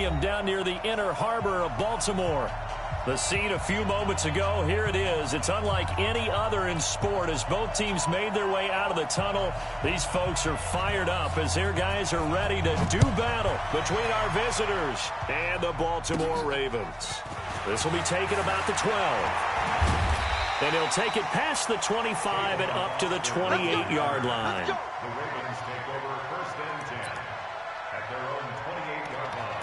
Stadium down near the Inner Harbor of Baltimore. The scene a few moments ago, here it is. It's unlike any other in sport as both teams made their way out of the tunnel. These folks are fired up as their guys are ready to do battle between our visitors and the Baltimore Ravens. This will be taken about the 12. And he'll take it past the 25 and up to the 28-yard line. The Ravens take over first and 10 at their own 28-yard line.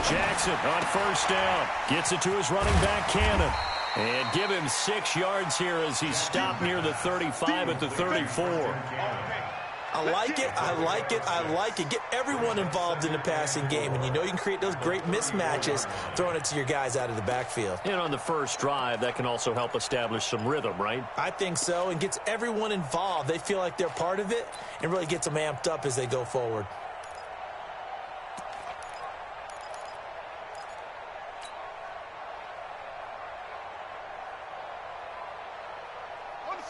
Jackson on first down. Gets it to his running back, Cannon. And give him 6 yards here as he's stopped near the 35 at the 34. I like it, I like it, I like it. Get everyone involved in the passing game, and you know you can create those great mismatches throwing it to your guys out of the backfield. And on the first drive, that can also help establish some rhythm, right? I think so, and gets everyone involved. They feel like they're part of it and really gets them amped up as they go forward.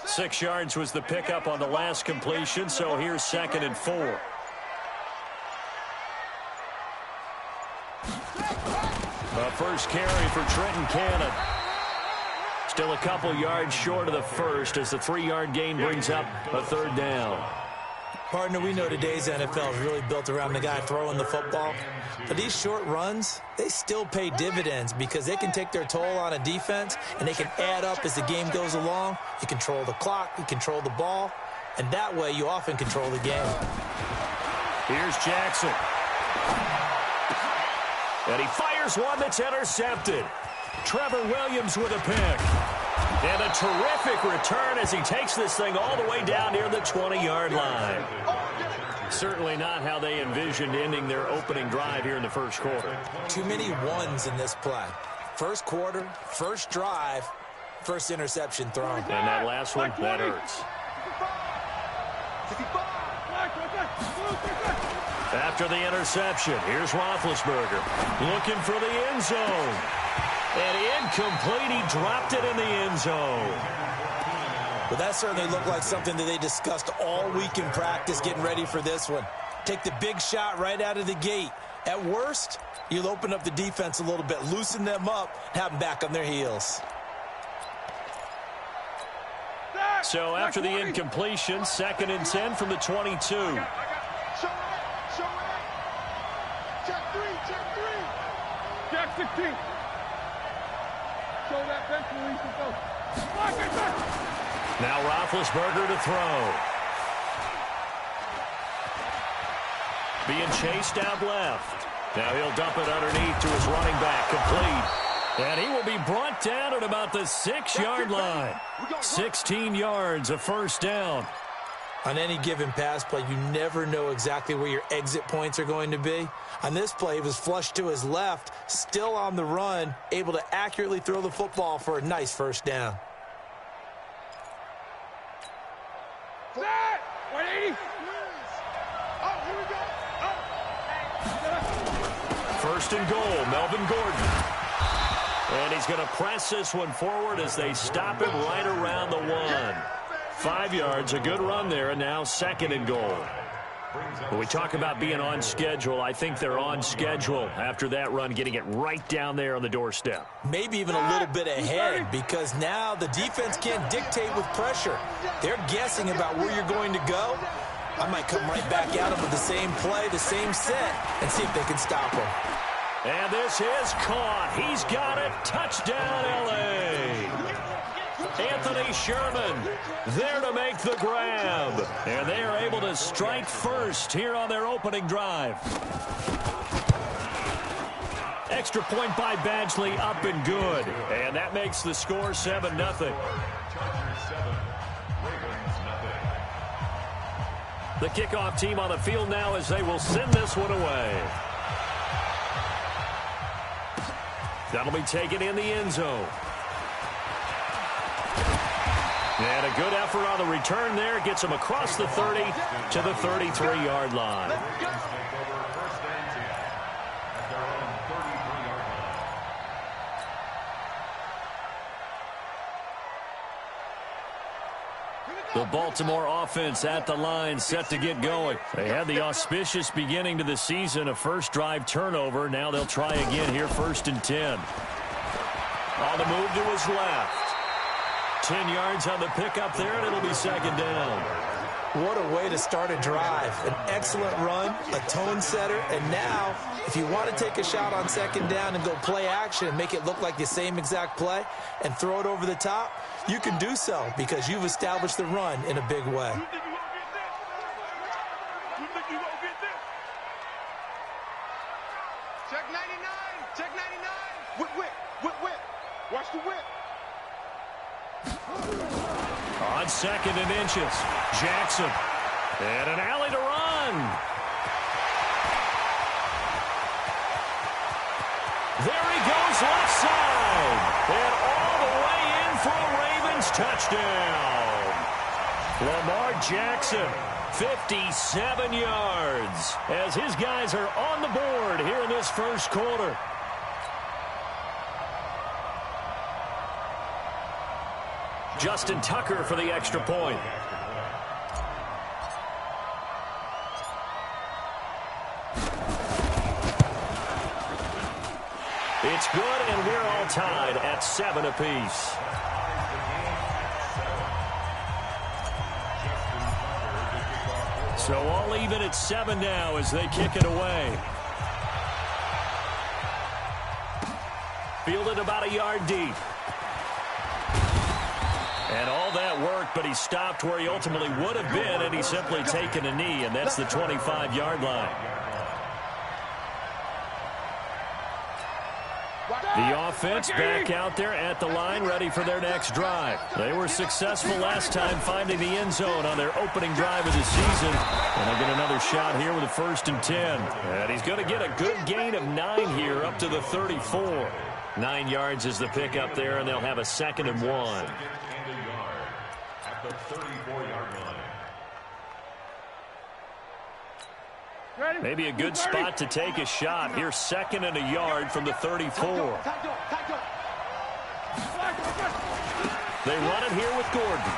Six yards was the pickup on the last completion, so here's 2nd and 4. A first carry for Trenton Cannon. Still a couple yards short of the first as the 3-yard gain brings up a 3rd down. Partner, we know today's NFL is really built around the guy throwing the football. But these short runs, they still pay dividends because they can take their toll on a defense and they can add up as the game goes along. You control the clock, you control the ball, and that way you often control the game. Here's Jackson. And he fires one that's intercepted. Trevor Williams with a pick. And a terrific return as he takes this thing all the way down near the 20-yard line. Certainly not how they envisioned ending their opening drive here in the first quarter. Too many ones in this play. First quarter, first drive, first interception thrown. And that last one, that hurts. After the interception, here's Roethlisberger looking for the end zone. And incomplete, he dropped it in the end zone. Well, that certainly looked like something that they discussed all week in practice getting ready for this one. Take the big shot right out of the gate. At worst, you'll open up the defense a little bit, loosen them up, have them back on their heels. So after the incompletion, 2nd and 10 from the 22. Jack 16. Show that bench release and go. Now Roethlisberger to throw. Being chased out left. Now he'll dump it underneath to his running back, complete. And he will be brought down at about the 6-yard line. 16 yards, a first down. On any given pass play, you never know exactly where your exit points are going to be. On this play, he was flushed to his left, still on the run, able to accurately throw the football for a nice first down. Set! 180! First and goal, Melvin Gordon. And he's going to press this one forward as they stop him right around the 1. 5 yards, a good run there, and now 2nd and goal. When we talk about being on schedule, I think they're on schedule after that run, getting it right down there on the doorstep. Maybe even a little bit ahead, because now the defense can't dictate with pressure. They're guessing about where you're going to go. I might come right back at them with the same play, the same set, and see if they can stop him. And this is caught. He's got it. Touchdown, L.A. Anthony Sherman there to make the grab. And they are able to strike first here on their opening drive. Extra point by Badgley, up and good. And that makes the score 7-0. The kickoff team on the field now as they will send this one away. That'll be taken in the end zone. And a good effort on the return there. Gets him across the 30 to the 33-yard line. The Baltimore offense at the line, set to get going. They had the auspicious beginning to the season, a first drive turnover. Now they'll try again here, 1st and 10. On the move to his left. 10 yards on the pickup there, and it'll be 2nd down. What a way to start a drive. An excellent run, a tone setter, and now, if you want to take a shot on 2nd down and go play action and make it look like the same exact play and throw it over the top, you can do so because you've established the run in a big way. Check 99. Check 99. Whip, whip, whip, whip. Watch the whip. On 2nd and inches, Jackson. And an alley to run. There he goes, left side. And all the way in for a Ravens touchdown. Lamar Jackson, 57 yards, as his guys are on the board here in this first quarter. Justin Tucker for the extra point. It's good, and we're all tied at 7 apiece. So all even at 7 now as they kick it away. Fielded about a yard deep. And all that work, but he stopped where he ultimately would have been, and he's simply taken a knee, and that's the 25-yard line. The offense back out there at the line, ready for their next drive. They were successful last time finding the end zone on their opening drive of the season. And they'll get another shot here with a 1st and 10. And he's going to get a good gain of 9 here up to the 34. 9 yards is the pickup there, and they'll have a 2nd and 1. At the 34-yard line. Maybe a good spot to take a shot. Here's 2nd and a yard from the 34. They run it here with Gordon.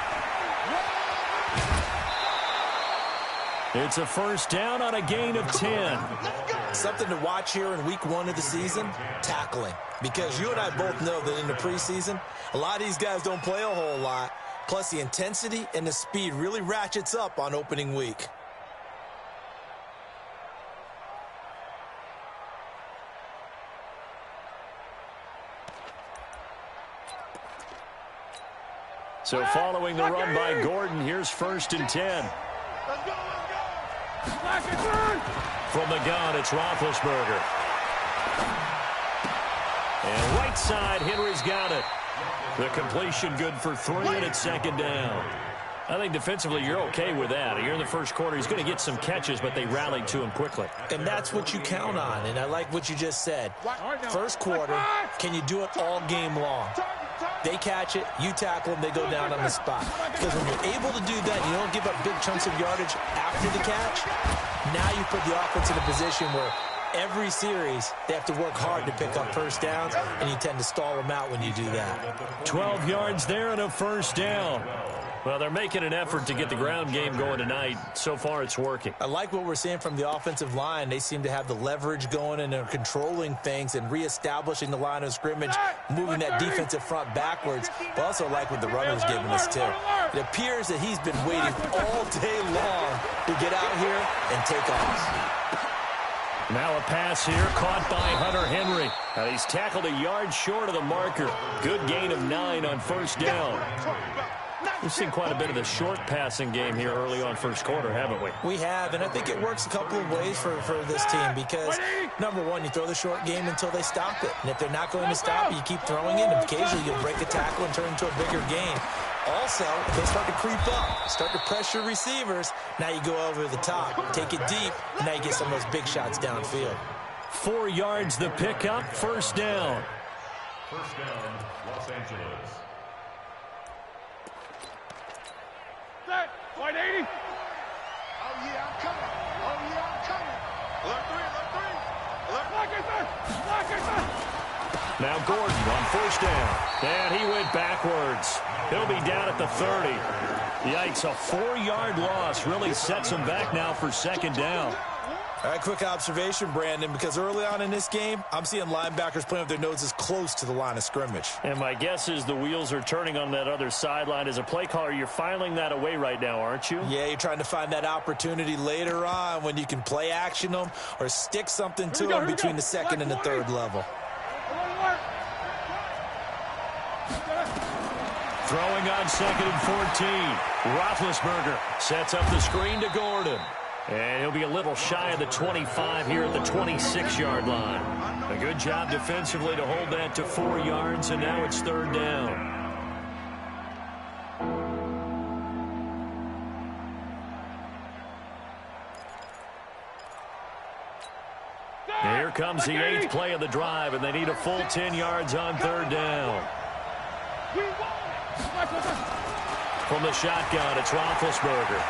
It's a 1st down on a gain of 10. Something to watch here in week 1 of the season, tackling. Because you and I both know that in the preseason, a lot of these guys don't play a whole lot. Plus, the intensity and the speed really ratchets up on opening week. So following the run by Gordon, here's 1st and 10. Let's go, let's go. From the gun, it's Roethlisberger. And right side, Henry's got it. The completion good for 3, and it's 2nd down. I think defensively you're okay with that. Here in the first quarter, he's going to get some catches, but they rallied to him quickly. And that's what you count on, and I like what you just said. First quarter, can you do it all game long? They catch it, you tackle them, they go down on the spot. Because when you're able to do that, you don't give up big chunks of yardage after the catch. Now you put the offense in a position where every series they have to work hard to pick up 1st downs, and you tend to stall them out when you do that. 12 yards there and a 1st down. Well, they're making an effort to get the ground game going tonight. So far, it's working. I like what we're seeing from the offensive line. They seem to have the leverage going, and they're controlling things and reestablishing the line of scrimmage, moving that defensive front backwards. But also like what the runner's giving us, too. It appears that he's been waiting all day long to get out here and take off. Now a pass here, caught by Hunter Henry. He's tackled a yard short of the marker. Good gain of 9 on 1st down. We've seen quite a bit of the short passing game here early on first quarter, haven't we? We have, and I think it works a couple of ways for this team because, number one, you throw the short game until they stop it. And if they're not going to stop it, you keep throwing it, and occasionally you'll break a tackle and turn into a bigger gain. Also, if they start to creep up, start to pressure receivers, now you go over the top, take it deep, and now you get some of those big shots downfield. 4 yards the pickup, 1st down. First down, Los Angeles. Set. White 80. Oh, yeah, I'm coming. Oh, yeah, I'm coming. Alert 3, alert 3. Alert. Lock it, sir. Lock it, sir. Now Gordon on first down. And he went backwards. He'll be down at the 30. Yikes, a 4-yard loss really sets him back now for second down. All right, quick observation, Brandon, because early on in this game, I'm seeing linebackers playing with their noses close to the line of scrimmage. And my guess is the wheels are turning on that other sideline. As a play caller, you're filing that away right now, aren't you? Yeah, you're trying to find that opportunity later on when you can play action them or stick something to them between the second and the third level. Throwing on second and 14. Roethlisberger sets up the screen to Gordon. And he'll be a little shy of the 25 here at the 26-yard line. A good job defensively to hold that to 4 yards, and now it's third down. Here comes the 8th play of the drive, and they need a full 10 yards on third down. From the shotgun, it's Roethlisberger.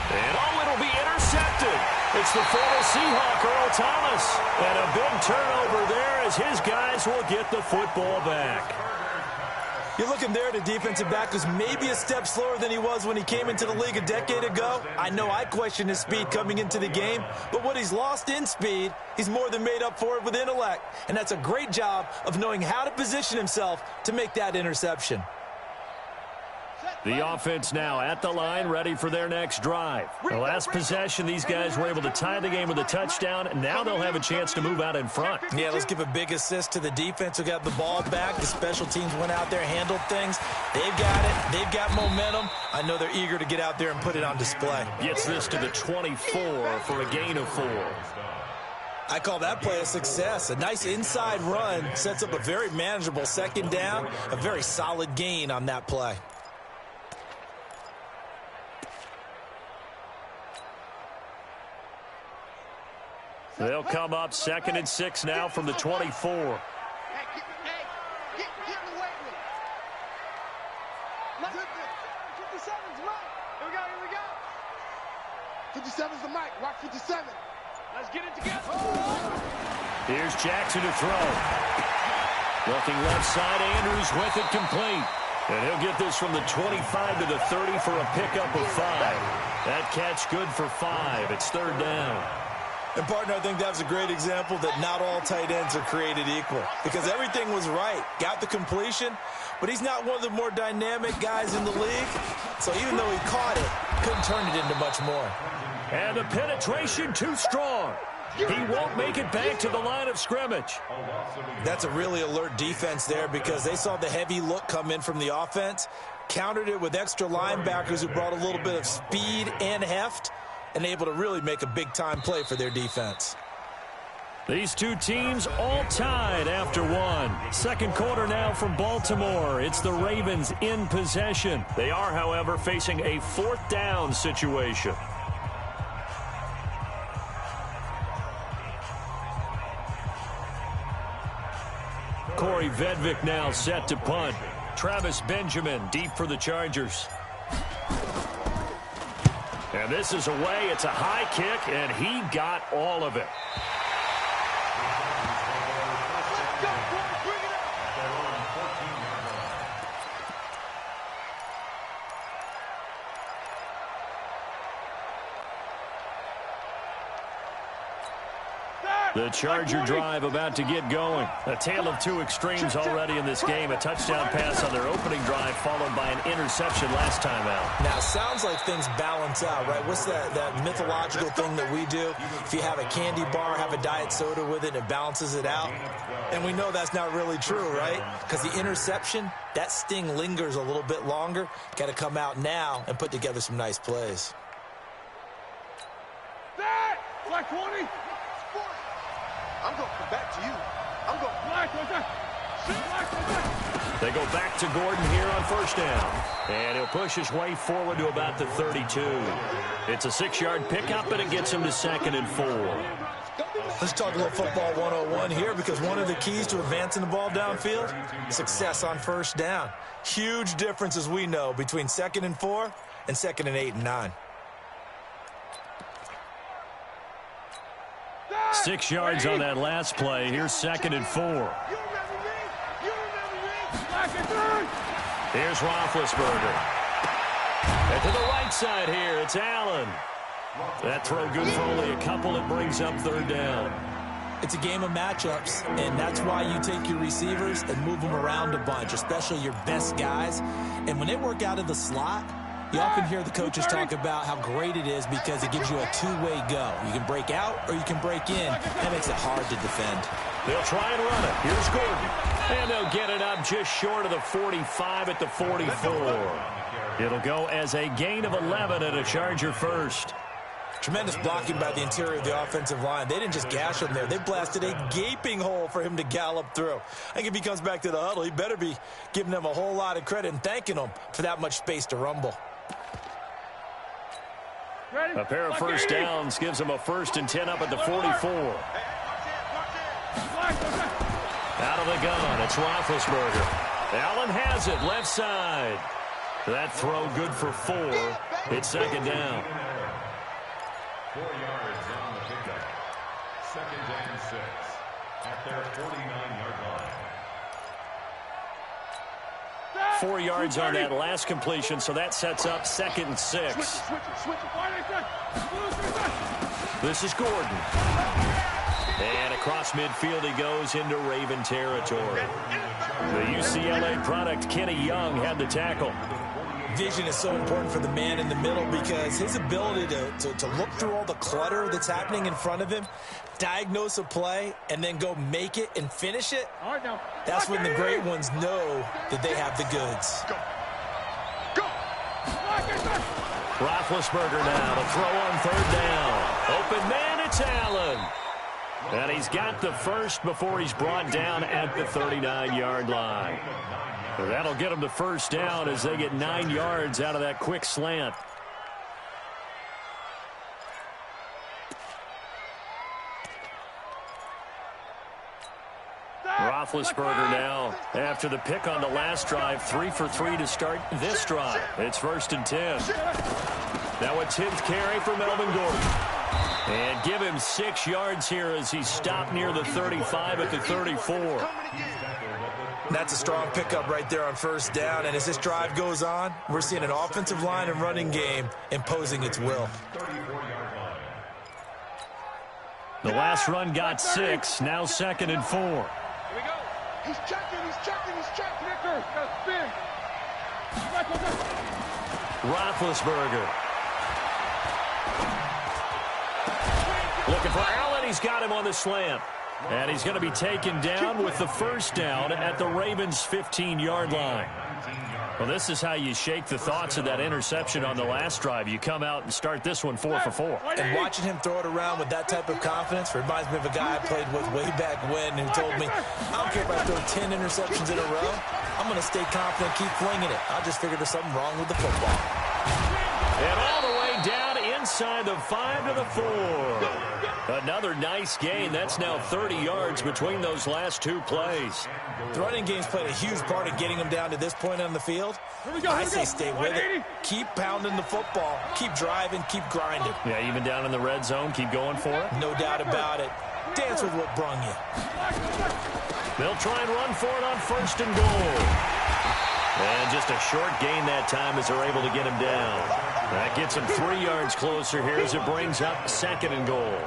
And, it'll be intercepted. It's the former Seahawk, Earl Thomas. And a big turnover there as his guys will get the football back. You're looking there at a defensive back who's maybe a step slower than he was when he came into the league a decade ago. I know I questioned his speed coming into the game, but what he's lost in speed, he's more than made up for it with intellect. And that's a great job of knowing how to position himself to make that interception. The offense now at the line, ready for their next drive. The last possession, these guys were able to tie the game with a touchdown, and now they'll have a chance to move out in front. Yeah, let's give a big assist to the defense who got the ball back. The special teams went out there, handled things. They've got it. They've got momentum. I know they're eager to get out there and put it on display. Gets this to the 24 for a gain of 4. I call that play a success. A nice inside run sets up a very manageable second down, a very solid gain on that play. They'll come up 2nd and 6 now from the 24. Get away with it. 57's Mike. Here we go. 57's the Mike. Rock 57. Let's get it together. Here's Jackson to throw. Looking left side, Andrews with it complete. And he'll get this from the 25 to the 30 for a pickup of 5. That catch good for 5. It's third down. And, partner, I think that was a great example that not all tight ends are created equal because everything was right. Got the completion, but he's not one of the more dynamic guys in the league. So even though he caught it, couldn't turn it into much more. And the penetration too strong. He won't make it back to the line of scrimmage. That's a really alert defense there because they saw the heavy look come in from the offense, countered it with extra linebackers who brought a little bit of speed and heft, and able to really make a big-time play for their defense. These two teams all tied after one. Second quarter now from Baltimore. It's the Ravens in possession. They are, however, facing a 4th down situation. Corey Vedvik now set to punt. Travis Benjamin deep for the Chargers. And this is away. It's a high kick, and he got all of it. The Charger drive about to get going. A tale of two extremes already in this game. A touchdown pass on their opening drive followed by an interception last time out. Now, it sounds like things balance out, right? What's that mythological thing that we do? If you have a candy bar, have a diet soda with it, it balances it out. And we know that's not really true, right? Because the interception, that sting lingers a little bit longer. Got to come out now and put together some nice plays. That! Black 20! I'm going to come back to you. I'm going black. They go back to Gordon here on first down. And he'll push his way forward to about the 32. It's a 6-yard pickup, and it gets him to 2nd and 4. Let's talk a little football 101 here, because one of the keys to advancing the ball downfield, success on first down. Huge difference, as we know, between 2nd and 4 and 2nd and 8 and 9. 6 yards on that last play. Here's 2nd and 4. Here's Roethlisberger. And to the right side here, it's Allen. That throw good for only a couple. It brings up 3rd down. It's a game of matchups, and that's why you take your receivers and move them around a bunch, especially your best guys. And when they work out of the slot, you often hear the coaches talk about how great it is because it gives you a two-way go. You can break out or you can break in. That makes it hard to defend. They'll try and run it. Here's Gordon. And they'll get it up just short of the 45 at the 44. It'll go as a gain of 11 and a Charger first. Tremendous blocking by the interior of the offensive line. They didn't just gash him there. They blasted a gaping hole for him to gallop through. I think if he comes back to the huddle, he better be giving them a whole lot of credit and thanking them for that much space to rumble. A pair of first downs gives them a 1st and 10 up at the 44. Out of the gun, it's Roethlisberger. Allen has it, left side. That throw good for 4. It's 2nd down. 4 yards on the pickup. 2nd and 6 at their 49-yard line. 4 yards on that last completion, so that sets up 2nd and 6. This is Gordon. And across midfield he goes into Raven territory. The UCLA product, Kenny Young, had the tackle. Vision is so important for the man in the middle because his ability to look through all the clutter that's happening in front of him, diagnose a play, and then go make it and finish it, that's when the great ones know that they have the goods. Roethlisberger now to throw on 3rd down. Open man, it's Allen. And he's got the first before he's brought down at the 39-yard line. That'll get them to 1st down as they get 9 yards out of that quick slant. Roethlisberger now, after the pick on the last drive, 3 for 3 to start this drive. It's 1st and 10. Now a 10th carry for Melvin Gordon. And give him 6 yards here as he's stopped near the 35 at the 34. That's a strong pickup right there on 1st down. And as this drive goes on, we're seeing an offensive line and running game imposing its will. The last run got 6. Now 2nd and 4. Here we go. He's checking. Nicker, got spin. Roethlisberger. Looking for Allen. He's got him on the slant. And he's going to be taken down with the 1st down at the Ravens' 15-yard line. Well, this is how you shake the thoughts of that interception on the last drive. You come out and start this one 4 for 4. And watching him throw it around with that type of confidence reminds me of a guy I played with way back when who told me, I don't care if I throw 10 interceptions in a row. I'm going to stay confident, keep flinging it. I just figured there's something wrong with the football. And all the way down inside the 5 to the 4. Another nice gain. That's now 30 yards between those last 2 plays. The running game's played a huge part in getting them down to this point on the field. I say stay with it. Keep pounding the football. Keep driving. Keep grinding. Yeah, even down in the red zone, keep going for it. No doubt about it. Dance with what brung you. They'll try and run for it on 1st and goal. And just a short gain that time as they're able to get him down. That gets him 3 yards closer here as it brings up 2nd and goal.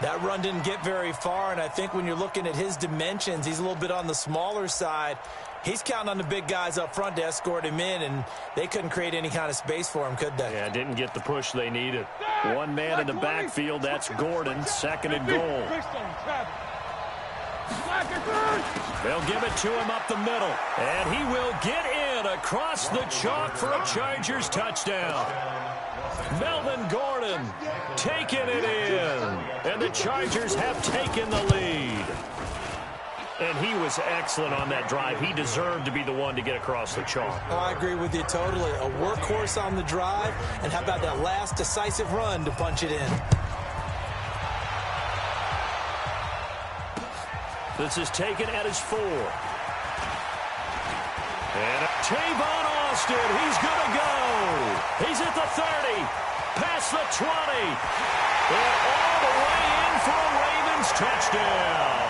That run didn't get very far, and I think when you're looking at his dimensions, he's a little bit on the smaller side. He's counting on the big guys up front to escort him in, and they couldn't create any kind of space for him, could they? Yeah, didn't get the push they needed. One man in the backfield, that's Gordon, 2nd and goal. They'll give it to him up the middle, and he will get in across the chalk for a Chargers touchdown. Melvin Gordon taking it in, and the Chargers have taken the lead. And he was excellent on that drive. He deserved to be the one to get across the chalk. Oh, I agree with you totally. A workhorse on the drive, and how about that last decisive run to punch it in? This is taken at his 4. And Tavon Austin, he's going to go. He's at the 30, past the 20, and all the way in for a Ravens touchdown.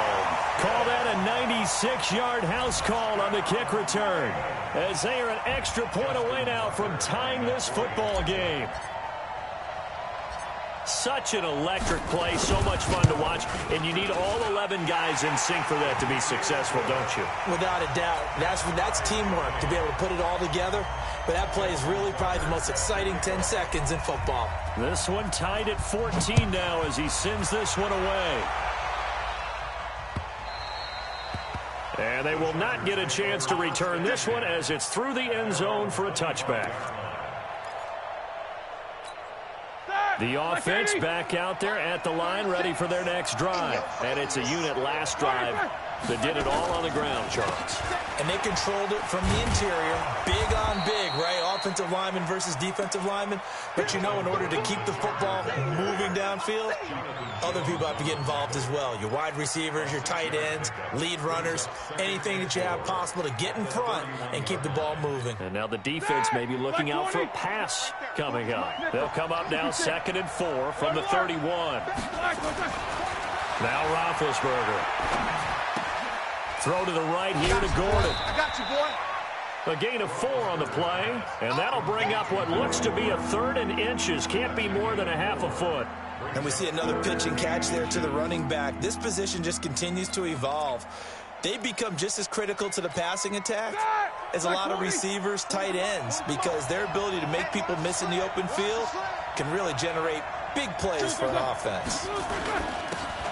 Call that a 96-yard house call on the kick return, as they are an extra point away now from tying this football game. Such an electric play, so much fun to watch, and you need all 11 guys in sync for that to be successful, don't you? Without a doubt. That's teamwork, to be able to put it all together. But that play is really probably the most exciting 10 seconds in football. This one tied at 14 now as he sends this one away. And they will not get a chance to return this one as it's through the end zone for a touchback. The offense back out there at the line, ready for their next drive. And it's a unit last drive that did it all on the ground, Charles. And they controlled it from the interior, big on big, right? Offensive lineman versus defensive lineman. But you know, in order to keep the football moving downfield, other people have to get involved as well. Your wide receivers, your tight ends, lead runners, anything that you have possible to get in front and keep the ball moving. And now the defense may be looking out for a pass coming up. They'll come up now 2nd and 4 from the 31. Now Roethlisberger. Throw to the right here to Gordon. I got you, boy. A gain of 4 on the play, and that'll bring up what looks to be a 3rd and inches. Can't be more than a half a foot. And we see another pitch and catch there to the running back. This position just continues to evolve. They become just as critical to the passing attack as a lot of receivers, tight ends, because their ability to make people miss in the open field can really generate big plays for an offense.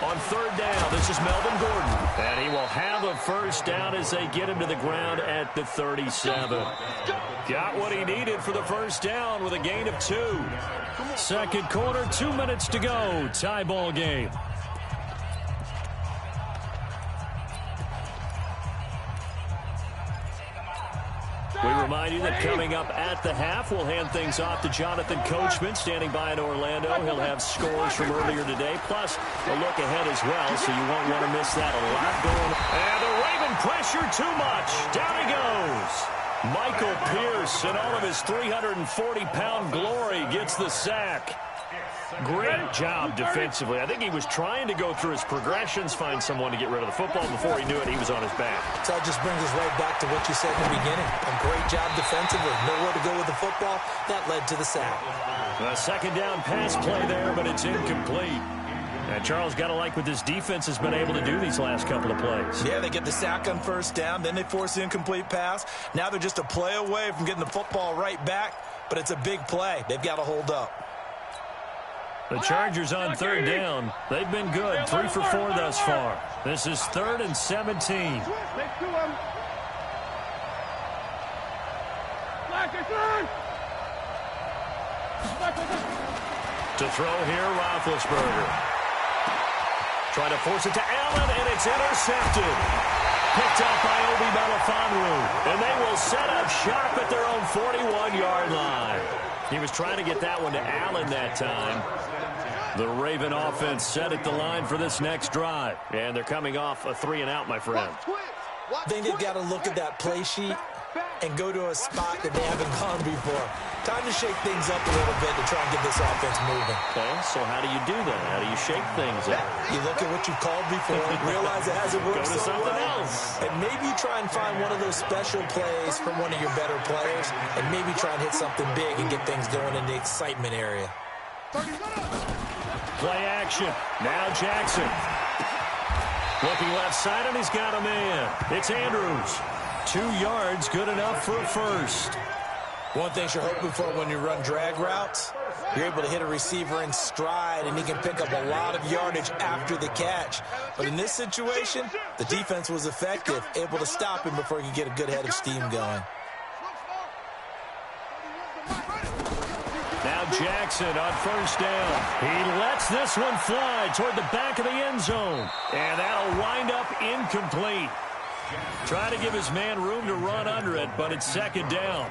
On 3rd down, this is Melvin Gordon. And he will have a first down as they get him to the ground at the 37. Got what he needed for the first down with a gain of 2. 2nd quarter, 2 minutes to go. Tie ball game. We remind you that coming up at the half, we'll hand things off to Jonathan Coachman, standing by in Orlando. He'll have scores from earlier today, plus a look ahead as well, so you won't want to miss that. A lot going on. And the Raven pressure too much. Down he goes. Michael Pierce, in all of his 340-pound glory, gets the sack. Great job defensively. I think he was trying to go through his progressions, find someone to get rid of the football. Before he knew it, he was on his back. So that just brings us right back to what you said in the beginning. A great job defensively. Nowhere to go with the football. That led to the sack. A 2nd down pass play there, but it's incomplete. And Charles, got to like what this defense has been able to do these last couple of plays. Yeah, they get the sack on 1st down. Then they force the incomplete pass. Now they're just a play away from getting the football right back. But it's a big play. They've got to hold up. The Chargers on 3rd down. They've been good, 3 for 4 thus far. This is 3rd and 17. To throw here, Roethlisberger. Trying to force it to Allen, and it's intercepted. Picked up by Obi Melifonwu. And they will set up shop at their own 41-yard line. He was trying to get that one to Allen that time. The Raven offense set at the line for this next drive. And they're coming off a 3-and-out, my friend. I think they've got to look at that play sheet and go to a spot that they haven't gone before. Time to shake things up a little bit to try and get this offense moving. Okay, so how do you do that? How do you shake things up? You look at what you've called before, realize it hasn't worked Go to so something well, else. and maybe try and find one of those special plays from one of your better players, and maybe try and hit something big and get things going in the excitement area. Play action. Now Jackson. Looking left side, and he's got a man. It's Andrews. 2 yards, good enough for a first. One thing you're hoping for when you run drag routes, you're able to hit a receiver in stride, and he can pick up a lot of yardage after the catch. But in this situation, the defense was effective, able to stop him before he could get a good head of steam going. Now Jackson on 1st down. He lets this one fly toward the back of the end zone. And that'll wind up incomplete. Trying to give his man room to run under it, but it's second down.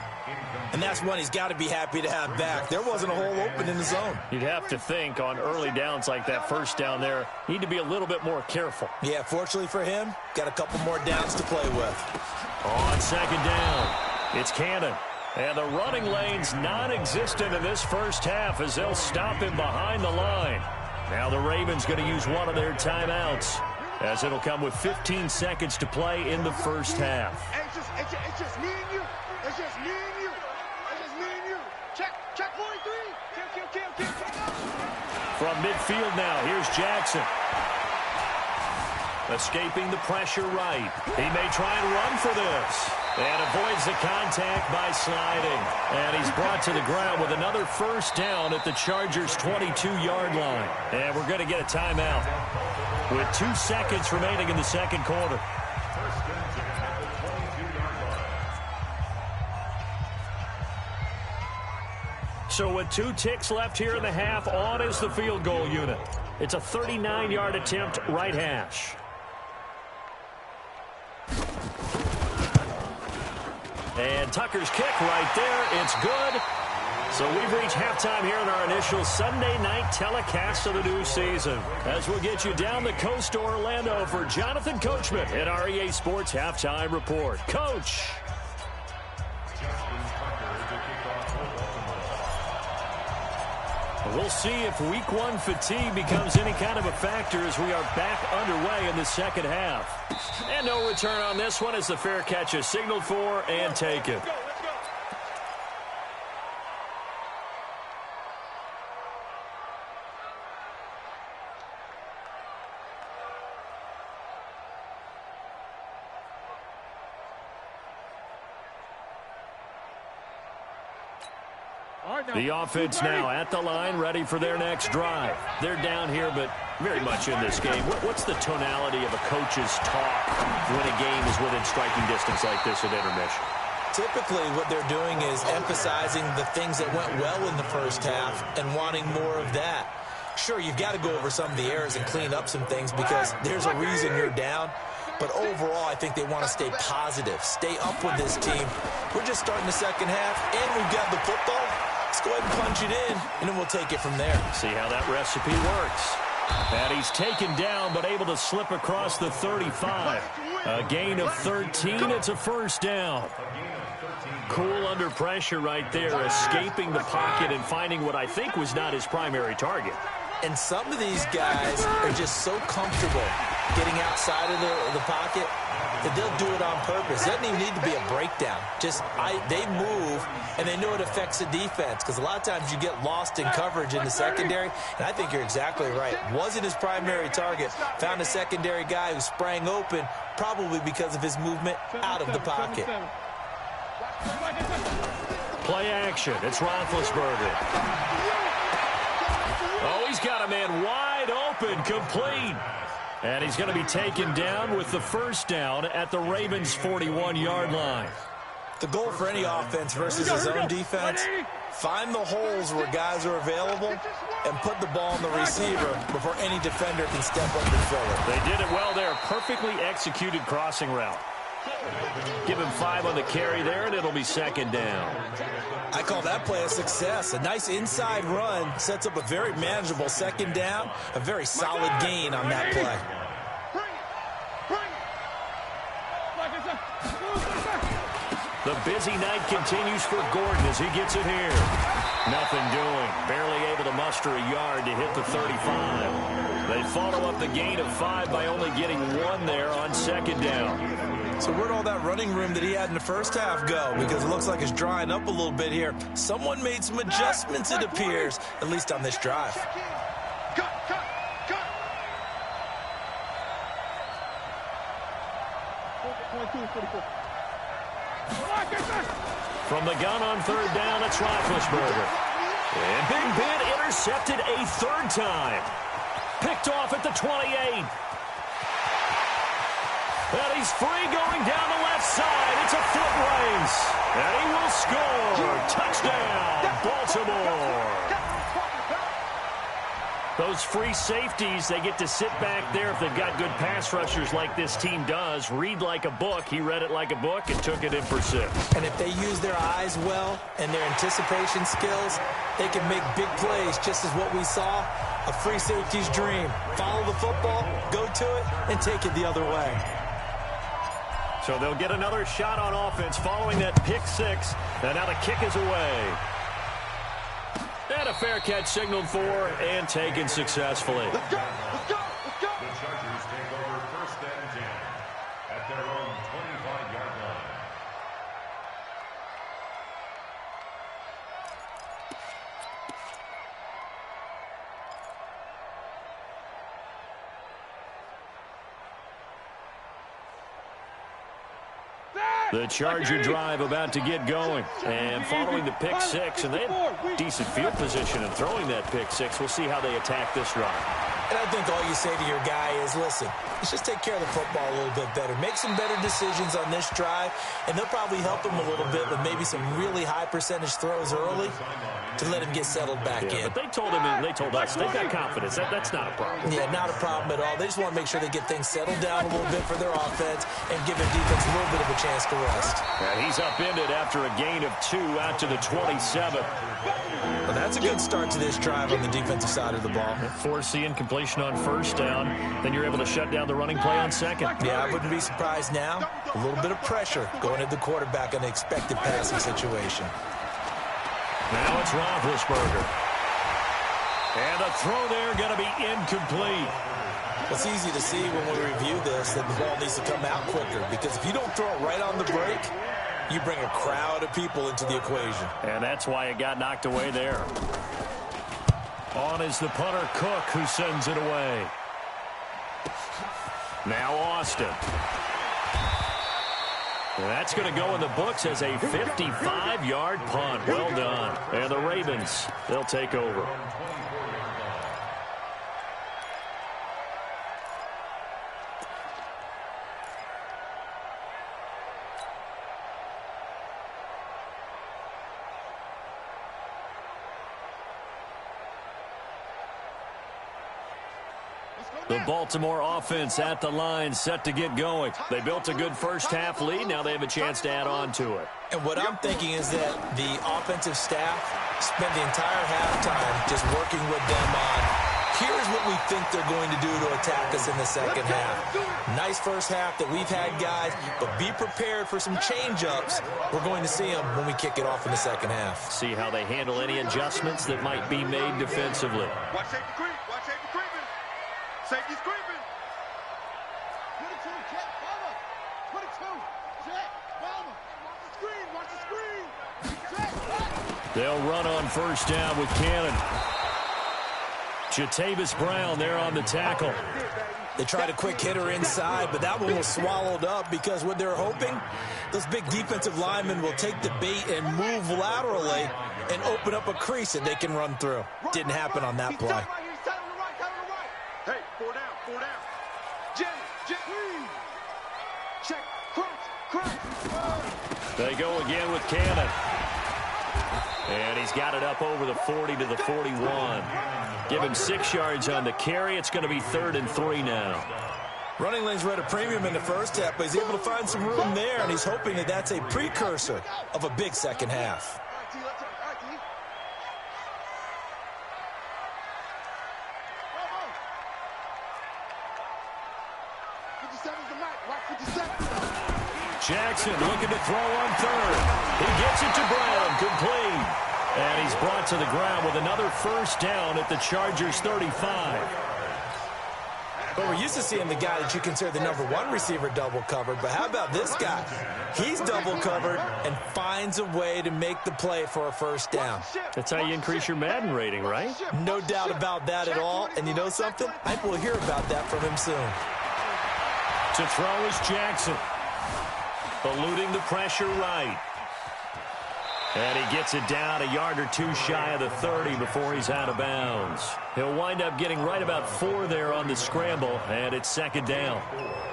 And that's one he's got to be happy to have back. There wasn't a hole open in the zone. You'd have to think on early downs like that first down there, need to be a little bit more careful. Yeah, fortunately for him, got a couple more downs to play with. On second down, it's Cannon. And the running lane's non-existent in this first half as they'll stop him behind the line. Now the Ravens going to use one of their timeouts, as it'll come with 15 seconds to play in the first half. It's just me and you. It's just me and you. It's just me and you. Check 43. Kill. From midfield now, here's Jackson. Escaping the pressure right. He may try and run for this. And avoids the contact by sliding. And he's brought to the ground with another first down at the Chargers' 22-yard line. And we're going to get a timeout with 2 seconds remaining in the second quarter. So with 2 ticks left here in the half, on is the field goal unit. It's a 39-yard attempt, right hash. And Tucker's kick right there. It's good. So we've reached halftime here in our initial Sunday night telecast of the new season, as we'll get you down the coast to Orlando for Jonathan Coachman at our EA Sports Halftime Report. Coach. We'll see if week 1 fatigue becomes any kind of a factor as we are back underway in the second half. And no return on this one as the fair catch is signaled for and taken. The offense now at the line, ready for their next drive. They're down here, but very much in this game. What's the tonality of a coach's talk when a game is within striking distance like this at intermission? Typically, what they're doing is emphasizing the things that went well in the first half and wanting more of that. Sure, you've got to go over some of the errors and clean up some things because there's a reason you're down. But overall, I think they want to stay positive, stay up with this team. We're just starting the second half, and we've got the football. Let's go ahead and punch it in, and then we'll take it from there. See how that recipe works. And he's taken down, but able to slip across the 35. A gain of 13. It's a first down. Cool under pressure right there, escaping the pocket and finding what I think was not his primary target. And some of these guys are just so comfortable getting outside of the pocket that they'll do it on purpose. It doesn't even need to be a breakdown. They move, and they know it affects the defense because a lot of times you get lost in coverage in the secondary, and I think you're exactly right. Wasn't his primary target. Found a secondary guy who sprang open, probably because of his movement out of the pocket. Play action. It's Roethlisberger. Oh, he's got a man wide open, complete. And he's going to be taken down with the first down at the Ravens' 41-yard line. The goal for any offense versus his own defense, find the holes where guys are available and put the ball on the receiver before any defender can step up and fill it. They did it well there. Perfectly executed crossing route. Give him 5 on the carry there, and it'll be second down. I call that play a success. A nice inside run sets up a very manageable second down, a very solid gain on that play. The busy night continues for Gordon as he gets it here. Nothing doing. Barely able to muster a yard to hit the 35. They follow up the gain of 5 by only getting 1 there on second down. So where'd all that running room that he had in the first half go? Because it looks like it's drying up a little bit here. Someone made some adjustments, it appears, at least on this drive. From the gun on third down, it's Roethlisberger. And Big Ben intercepted a third time. Picked off at the 28. And he's free going down the left side. It's a foot race. And he will score. Touchdown, Baltimore. Those free safeties, they get to sit back there if they've got good pass rushers like this team does. Read like a book. He read it like a book and took it in for 6. And if they use their eyes well and their anticipation skills, they can make big plays, just as what we saw, a free safety's dream. Follow the football, go to it, and take it the other way. So they'll get another shot on offense following that pick 6. And now the kick is away. And a fair catch signaled for and taken successfully. Let's go! Let's go! Let's go! The Chargers take over 1st and 10 at their own 25-yard line. The Charger drive about to get going. And following the pick 6, and they have decent field position in throwing that pick 6. We'll see how they attack this drive. And I think all you say to your guy is, listen, let's just take care of the football a little bit better. Make some better decisions on this drive, and they'll probably help him a little bit with maybe some really high percentage throws early to let him get settled back in. But they told him, and they told us, they've got confidence. That's not a problem. Yeah, not a problem at all. They just want to make sure they get things settled down a little bit for their offense and give their defense a little bit of a chance to rest. And he's upended after a gain of 2 out to the 27. Well, that's a good start to this drive on the defensive side of the ball. Force the incompletion on 1st down. Then you're able to shut down the running play on 2nd. Yeah, I wouldn't be surprised now. A little bit of pressure going at the quarterback in an expected passing situation. Now it's Roethlisberger. And the throw there going to be incomplete. It's easy to see when we review this that the ball needs to come out quicker, because if you don't throw it right on the break, you bring a crowd of people into the equation. And that's why it got knocked away there. On is the punter, Cook, who sends it away. Now Austin. And that's going to go in the books as a 55-yard punt. Well done. And the Ravens, they'll take over. The Baltimore offense at the line, set to get going. They built a good first-half lead. Now they have a chance to add on to it. And what I'm thinking is that the offensive staff spent the entire halftime just working with them on, here's what we think they're going to do to attack us in the second half. Nice first half that we've had, guys, but be prepared for some change-ups. We're going to see them when we kick it off in the second half. See how they handle any adjustments that might be made defensively. Watch safety creep. Watch safety creeping. Safety's creeping. 22, check, follow. 22, check, follow. Watch the screen, check. They'll run on 1st down with Cannon. Jatavis Brown there on the tackle. They tried a quick hitter inside, but that one was swallowed up because what they're hoping, those big defensive linemen will take the bait and move laterally and open up a crease that they can run through. Didn't happen on that play. Hey, 4 down, 4 down. Jim, check, crunch. They go again with Cannon. And he's got it up over the 40 to the 41. Give him 6 yards on the carry. It's going to be 3rd and 3 now. Running lanes were at a premium in the first half, but he's able to find some room there, and he's hoping that that's a precursor of a big second half. Jackson looking to throw on 3rd. He gets it to Brown, complete. And he's brought to the ground with another 1st down at the Chargers 35. But we're used to seeing the guy that you consider the #1 receiver double covered, but how about this guy? He's double covered and finds a way to make the play for a 1st down. That's how you increase your Madden rating, right? No doubt about that at all. And you know something? I think we'll hear about that from him soon. To throw is Jackson. Eluding the pressure right. And he gets it down a yard or 2 shy of the 30 before he's out of bounds. He'll wind up getting right about 4 there on the scramble, and it's 2nd down.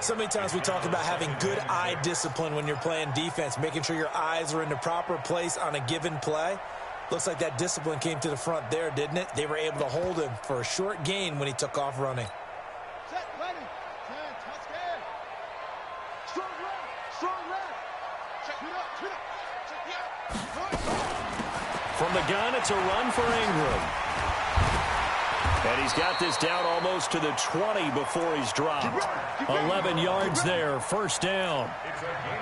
So many times we talk about having good eye discipline when you're playing defense, making sure your eyes are in the proper place on a given play. Looks like that discipline came to the front there, didn't it? They were able to hold him for a short gain when he took off running. Set, ready. 10, touchdown. Strong left. Strong left. Check it up. Check it up. From the gun, it's a run for Ingram. And he's got this down almost to the 20 before he's dropped. 11 yards there, first down.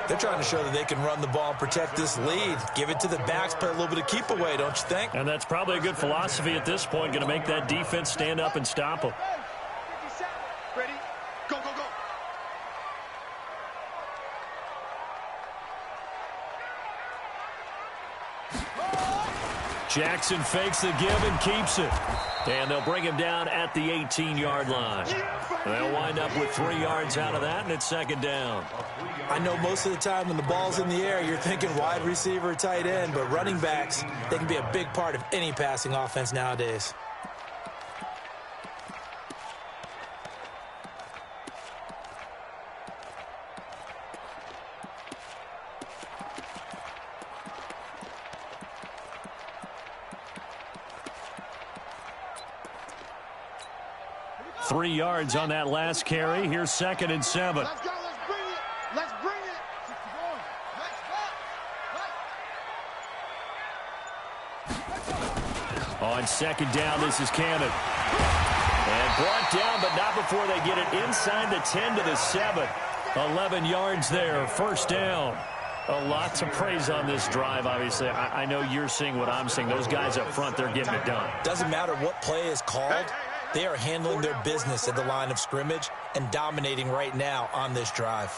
They're trying to show that they can run the ball and protect this lead. Give it to the backs, play a little bit of keep away, don't you think? And that's probably a good philosophy at this point, going to make that defense stand up and stop them. Ready? Go, go, go. Jackson fakes the give and keeps it. And they'll bring him down at the 18-yard line. They'll wind up with 3 yards out of that, and it's second down. I know most of the time when the ball's in the air, you're thinking wide receiver, tight end, but running backs, they can be a big part of any passing offense nowadays. Three yards on that last carry. Here's 2nd and 7. Let's go. Let's bring it. Let's bring it. Let's go. On second down, this is Cannon. And brought down, but not before they get it inside the 10 to the 7. 11 yards there, first down. A lot to praise on this drive, obviously. I know you're seeing what I'm seeing. Those guys up front, they're getting it done. Doesn't matter what play is called. They are handling their business at the line of scrimmage and dominating right now on this drive.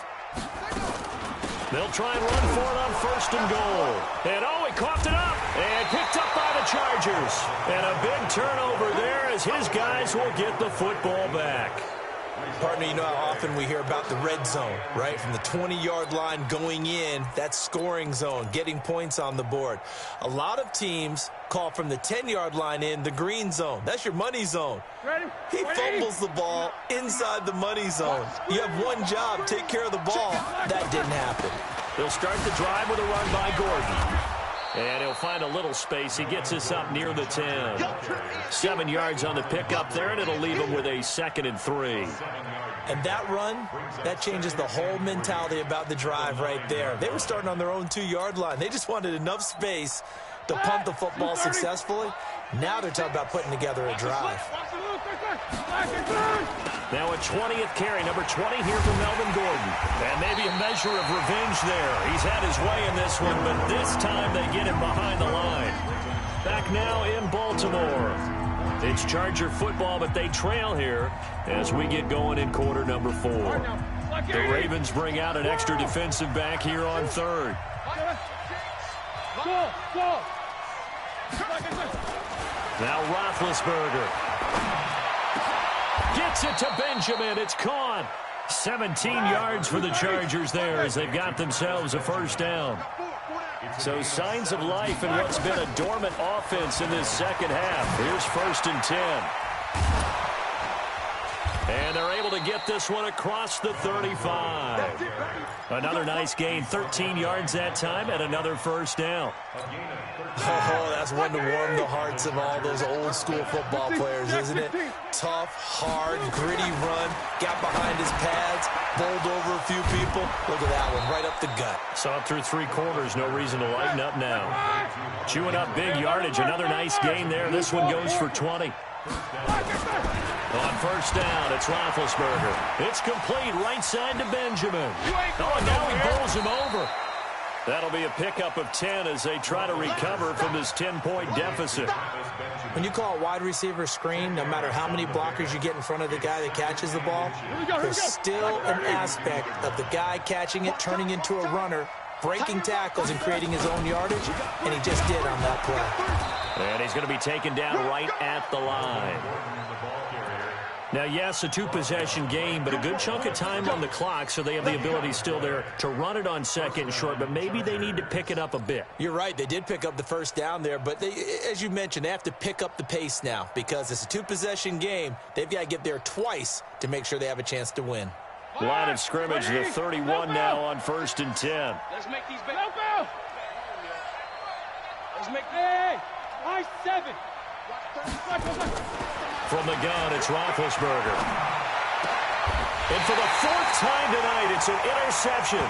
They'll try and run for it on 1st and goal. And he coughed it up and picked up by the Chargers. And a big turnover there as his guys will get the football back. Partner, you know how often we hear about the red zone, right? From the 20-yard line going in, that's scoring zone, getting points on the board. A lot of teams call from the 10-yard line in the green zone. That's your money zone. Ready? He fumbles the ball inside the money zone. You have one job, take care of the ball. That didn't happen. They'll start the drive with a run by Gordon. And he'll find a little space. He gets us up near the 10. 7 yards on the pickup there, and it'll leave him with a 2nd and 3. And that run, that changes the whole mentality about the drive right there. They were starting on their own 2-yard line. They just wanted enough space to punt the football successfully. Now they're talking about putting together a drive. Now a 20th carry, number 20 here for Melvin Gordon. And maybe a measure of revenge there. He's had his way in this one, but this time they get him behind the line. Back now in Baltimore. It's Charger football, but they trail here as we get going in quarter number 4. The Ravens bring out an extra defensive back here on 3rd. Now Roethlisberger. Gets it to Benjamin. It's caught. 17 yards for the Chargers there as they've got themselves a first down. So signs of life in what's been a dormant offense in this second half. Here's 1st and 10. And they're able to get this one across the 35. Another nice gain, 13 yards that time, and another first down. Oh, that's one to warm the hearts of all those old school football players, isn't it? Tough, hard, gritty run, got behind his pads, bowled over a few people. Look at that one, right up the gut. Saw it through 3 quarters, no reason to lighten up now. Chewing up big yardage, another nice gain there. This one goes for 20. On first down, it's Roethlisberger. It's complete right side to Benjamin. Oh, and now he bowls him over. That'll be a pickup of 10 as they try to recover from this 10-point deficit. When you call a wide receiver screen, no matter how many blockers you get in front of the guy that catches the ball, there's still an aspect of the guy catching it, turning into a runner, breaking tackles and creating his own yardage, and he just did on that play. And he's going to be taken down right at the line. Now, yes, a 2-possession game, but a good chunk of time on the clock, so they have the ability still there to run it on 2nd and short, but maybe they need to pick it up a bit. You're right. They did pick up the first down there, but they, as you mentioned, they have to pick up the pace now because it's a 2-possession game. They've got to get there twice to make sure they have a chance to win. Line of scrimmage, the 31 now on 1st and 10. Let's make these big. Let's make. Hey! Nice 7. From the gun, it's Roethlisberger. And for the 4th time tonight, it's an interception.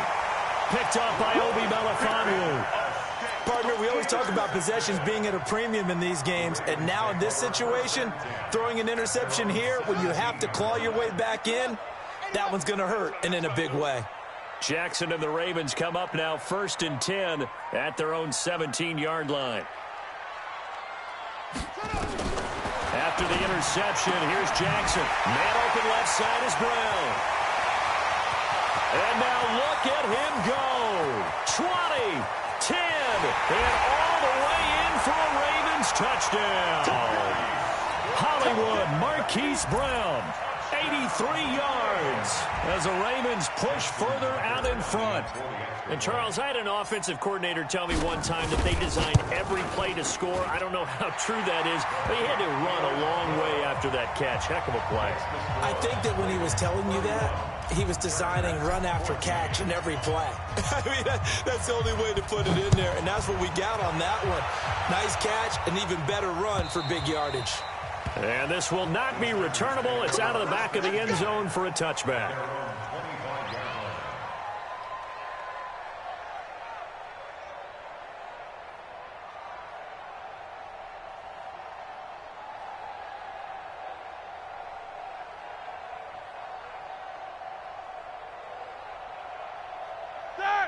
Picked up by Obi Melifonwu. Partner, we always talk about possessions being at a premium in these games, and now in this situation, throwing an interception here when you have to claw your way back in, that one's going to hurt, and in a big way. Jackson and the Ravens come up now 1st and 10 at their own 17-yard line. After the interception, here's Jackson. Man open left side is Brown. And now look at him go. 20, 10, and all the way in for a Ravens touchdown. Hollywood Marquise Brown, 83 yards as the Ravens push further out in front. And, Charles, I had an offensive coordinator tell me one time that they designed every play to score. I don't know how true that is, but he had to run a long way after that catch. Heck of a play. I think that when he was telling you that, he was designing run after catch in every play. I mean, that's the only way to put it in there, and that's what we got on that one. Nice catch, an even better run for big yardage. And this will not be returnable. It's out of the back of the end zone for a touchback.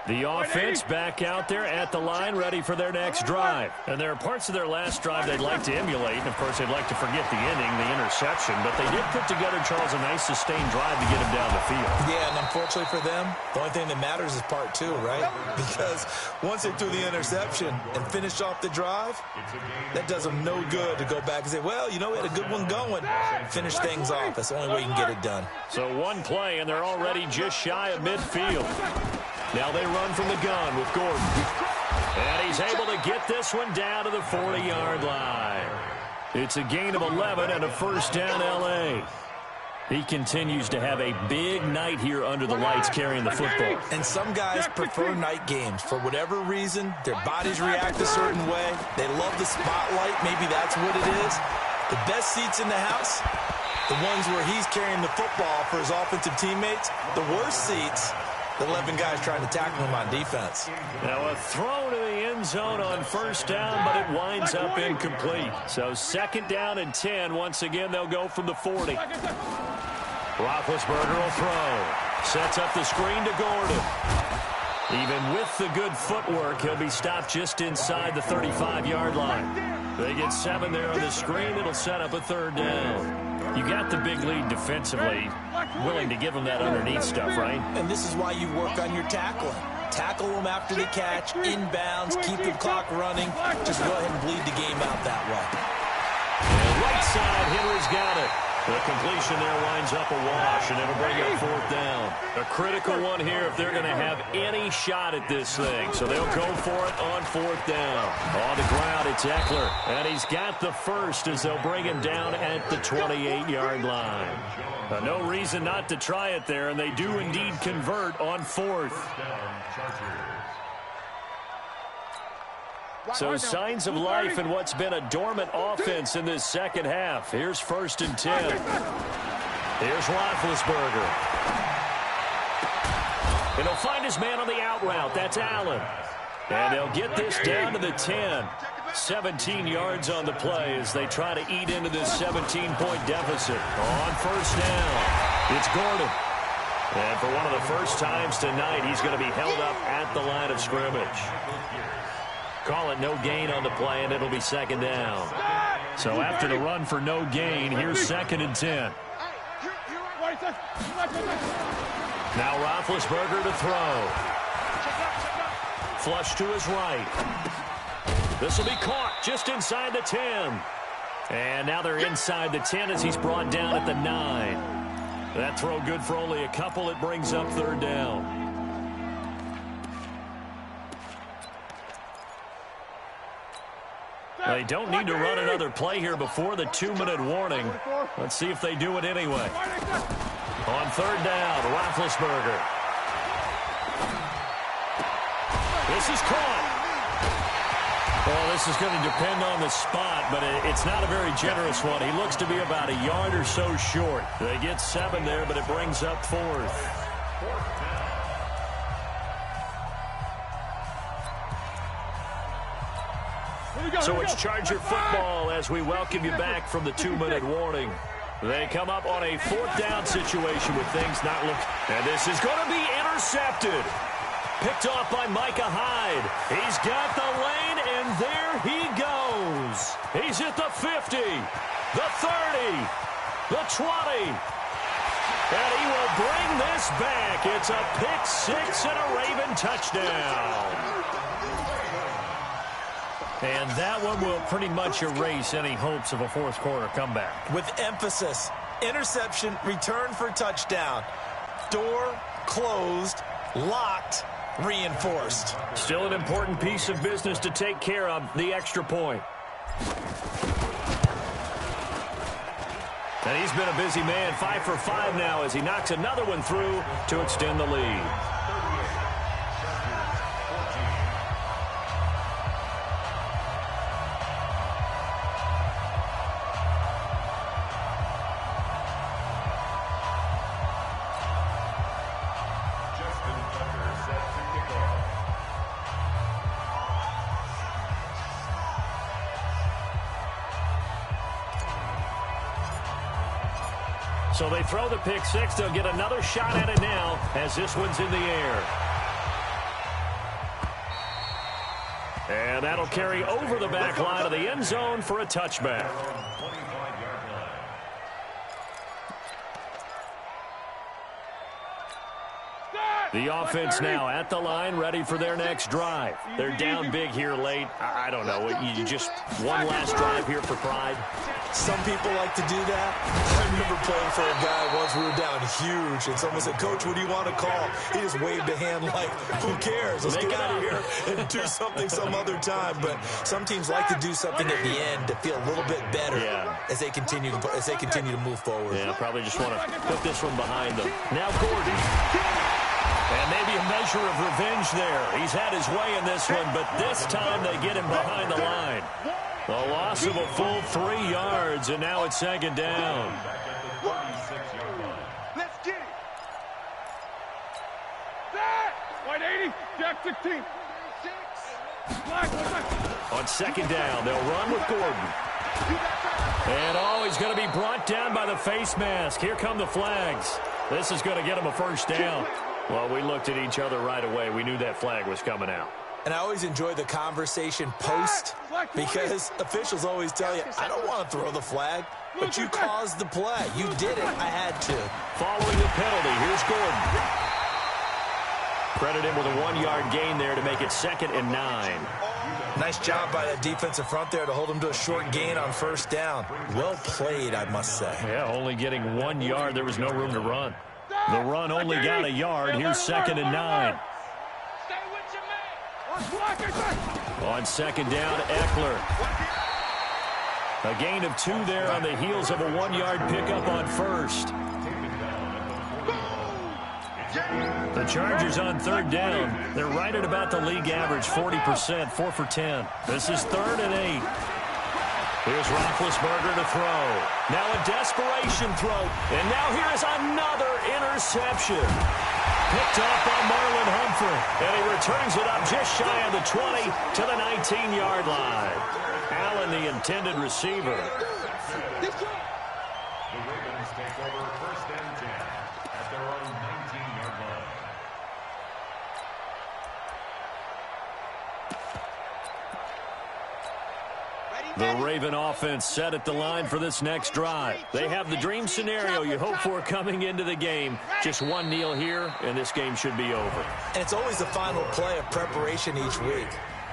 The offense back out there at the line, ready for their next drive. And there are parts of their last drive they'd like to emulate. And, of course, they'd like to forget the inning, the interception. But they did put together, Charles, a nice sustained drive to get him down the field. Yeah, and unfortunately for them, the only thing that matters is part 2, right? Because once they threw the interception and finished off the drive, that does them no good to go back and say, well, you know, we had a good one going. Finish things off. That's the only way you can get it done. So one play, and they're already just shy of midfield. Now they run from the gun with Gordon. And he's able to get this one down to the 40-yard line. It's a gain of 11 and a first down L.A. He continues to have a big night here under the lights carrying the football. And some guys prefer night games. For whatever reason, their bodies react a certain way. They love the spotlight. Maybe that's what it is. The best seats in the house, the ones where he's carrying the football for his offensive teammates. The worst seats, the 11 guys trying to tackle him on defense. Now a throw to the end zone on first down, but it winds up incomplete. So 2nd down and 10. Once again, they'll go from the 40. Roethlisberger will throw. Sets up the screen to Gordon. Even with the good footwork, he'll be stopped just inside the 35-yard line. They get 7 there on the screen. It'll set up a 3rd down. You got the big lead defensively, willing to give them that underneath stuff, right? And this is why you work on your tackling. Tackle them after the catch, inbounds, keep the clock running. Just go ahead and bleed the game out that way. And right side, Henry's got it. The completion there winds up a wash, and it'll bring up 4th down. A critical one here if they're going to have any shot at this thing. So they'll go for it on 4th down. On the ground, it's Eckler. And he's got the first as they'll bring him down at the 28-yard line. No reason not to try it there, and they do indeed convert on 4th. So signs of life in what's been a dormant offense in this second half. Here's 1st and 10. Here's Roethlisberger. And he'll find his man on the out route. That's Allen. And they'll get this down to the 10. 17 yards on the play as they try to eat into this 17-point deficit. On first down, it's Gordon. And for one of the first times tonight, he's going to be held up at the line of scrimmage. Call it no gain on the play, and it'll be 2nd down. So after the run for no gain, here's 2nd and 10. Now Roethlisberger to throw. Flush to his right. This will be caught just inside the 10. And now they're inside the 10 as he's brought down at the 9. That throw good for only a couple. It brings up 3rd down. They don't need to run another play here before the 2-minute warning. Let's see if they do it anyway. On 3rd down, Roethlisberger. This is caught. Well, this is going to depend on the spot, but it's not a very generous one. He looks to be about a yard or so short. They get 7 there, but it brings up 4th. So it's Charger football as we welcome you back from the 2-minute warning. They come up on a 4th down situation with things not looking. And this is going to be intercepted. Picked off by Micah Hyde. He's got the lane, and there he goes. He's at the 50, the 30, the 20. And he will bring this back. It's a pick 6 and a Raven touchdown. And that one will pretty much erase any hopes of a 4th quarter comeback. With emphasis, interception, return for touchdown. Door closed, locked, reinforced. Still an important piece of business to take care of, the extra point. And he's been a busy man, 5 for 5 now as he knocks another one through to extend the lead. So they throw the pick 6. They'll get another shot at it now as this one's in the air. And that'll carry over the back line of the end zone for a touchback. The offense now at the line, ready for their next drive. They're down big here late. I don't know. You just one last drive here for pride. Some people like to do that. I remember playing for a guy once. We were down huge, and someone said, "Coach, what do you want to call?" He just waved a hand like, "Who cares? Let's get out of here and do something some other time." But some teams like to do something at the end to feel a little bit better as they continue to move forward. Yeah, probably just want to put this one behind them. Now Gordon. And maybe a measure of revenge there. He's had his way in this one, but this time they get him behind the line. The loss of a full 3 yards, and now it's 2nd down. Let's get it. That! White 80, Jack 16. On 2nd down, they'll run with Gordon. And, he's going to be brought down by the face mask. Here come the flags. This is going to get him a 1st down. Well, we looked at each other right away. We knew that flag was coming out. And I always enjoy the conversation post because officials always tell you, I don't want to throw the flag, but you caused the play. You did it. I had to. Following the penalty, here's Gordon. Credit him with a 1-yard gain there to make it 2nd and 9. Nice job by that defensive front there to hold him to a short gain on 1st down. Well played, I must say. Yeah, only getting 1 yard. There was no room to run. The run only got a yard. Here's 2nd and 9. On 2nd down, Eckler. A gain of 2 there on the heels of a 1-yard pickup on 1st. The Chargers on 3rd down. They're right at about the league average, 40%, 4 for 10. This is 3rd and 8. Here's Roethlisberger to throw. Now a desperation throw. And now here is another interception. Picked off by Marlon Humphrey. And he returns it up just shy of the 20 to the 19-yard line. Allen, the intended receiver. The Ravens take over 1st and 10 at their own 19-yard line. The Raven offense set at the line for this next drive. They have the dream scenario you hope for coming into the game. Just one kneel here, and this game should be over. And it's always the final play of preparation each week.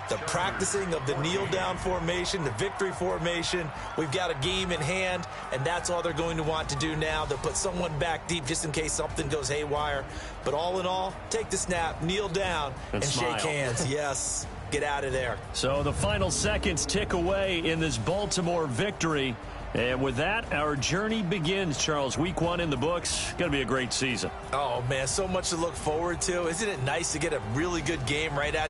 The practicing of the kneel-down formation, the victory formation. We've got a game in hand, and that's all they're going to want to do now. They'll put someone back deep just in case something goes haywire. But all in all, take the snap, kneel down, and shake hands. Yes. Get out of there. So the final seconds tick away in this Baltimore victory. And with that, our journey begins, Charles. Week 1 in the books. Going to be a great season. Oh, man, so much to look forward to. Isn't it nice to get a really good game right at